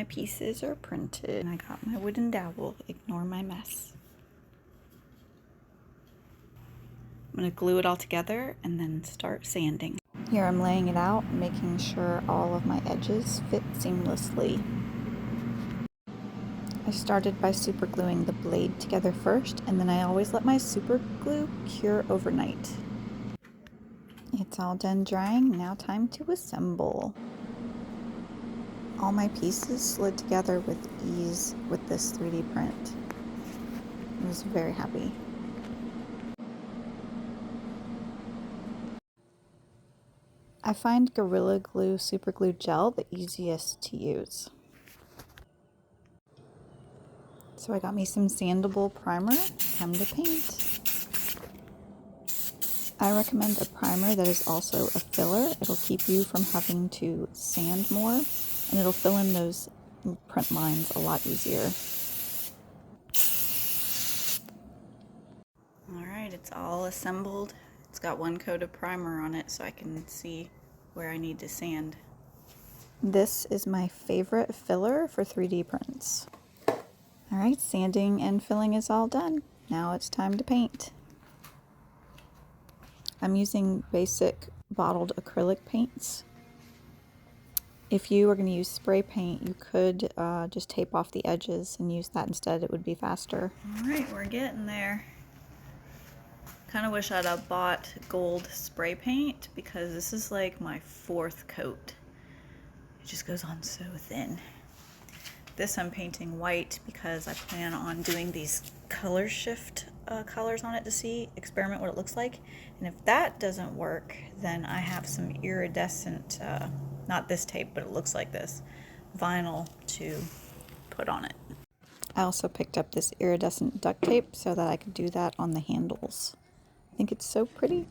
pieces are printed. And I got my wooden dowel. Ignore my mess. I'm going to glue it all together and then start sanding. Here I'm laying it out, making sure all of my edges fit seamlessly. I started by super gluing the blade together first, and then I always let my super glue cure overnight. It's all done drying, now time to assemble. All my pieces slid together with ease with this 3D print. I was very happy. I find Gorilla Glue Super Glue Gel the easiest to use. So I got me some sandable primer, time to paint. I recommend a primer that is also a filler. It'll keep you from having to sand more, and it'll fill in those print lines a lot easier. Alright, it's all assembled. It's got one coat of primer on it so I can see where I need to sand. This is my favorite filler for 3D prints. Alright, sanding and filling is all done. Now it's time to paint. I'm using basic bottled acrylic paints. If you were going to use spray paint, you could just tape off the edges and use that instead. It would be faster. Alright, we're getting there. Kind of wish I'd have bought gold spray paint because this is like my 4th coat. It just goes on so thin. This I'm painting white because I plan on doing these color shift colors on it to experiment what it looks like. And if that doesn't work, then I have some iridescent, not this tape, but it looks like this, vinyl to put on it. I also picked up this iridescent duct tape so that I could do that on the handles. I think it's so pretty.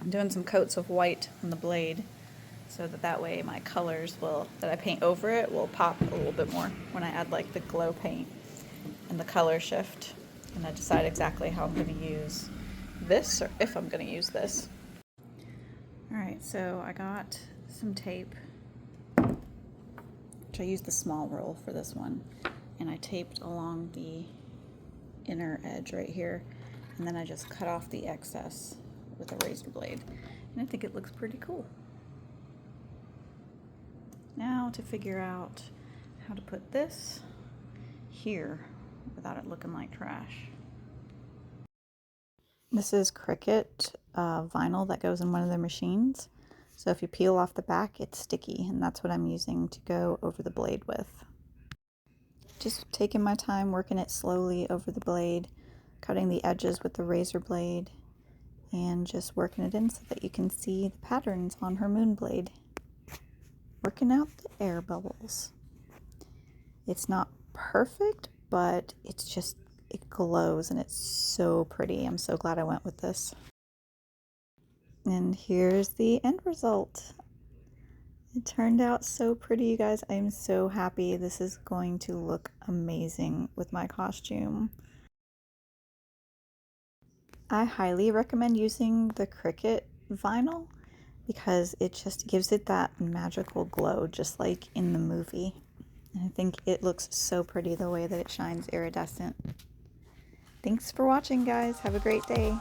I'm doing some coats of white on the blade so that way my colors that I paint over it will pop a little bit more when I add like the glow paint and the color shift. And I decide exactly how I'm going to use this, or if I'm going to use this. Alright, so I got some tape, which I used the small roll for this one, and I taped along the inner edge right here, and then I just cut off the excess with a razor blade, and I think it looks pretty cool. Now to figure out how to put this here without it looking like trash. This is Cricut vinyl that goes in one of their machines, so if you peel off the back it's sticky, and that's what I'm using to go over the blade with. Just taking my time working it slowly over the blade, cutting the edges with the razor blade, and just working it in so that you can see the patterns on her moon blade. Working out the air bubbles. It's not perfect, but it glows and it's so pretty. I'm so glad I went with this. And here's the end result. It turned out so pretty, you guys. I'm so happy. This is going to look amazing with my costume. I highly recommend using the Cricut vinyl because it just gives it that magical glow, just like in the movie. And I think it looks so pretty the way that it shines iridescent. Thanks for watching, guys. Have a great day.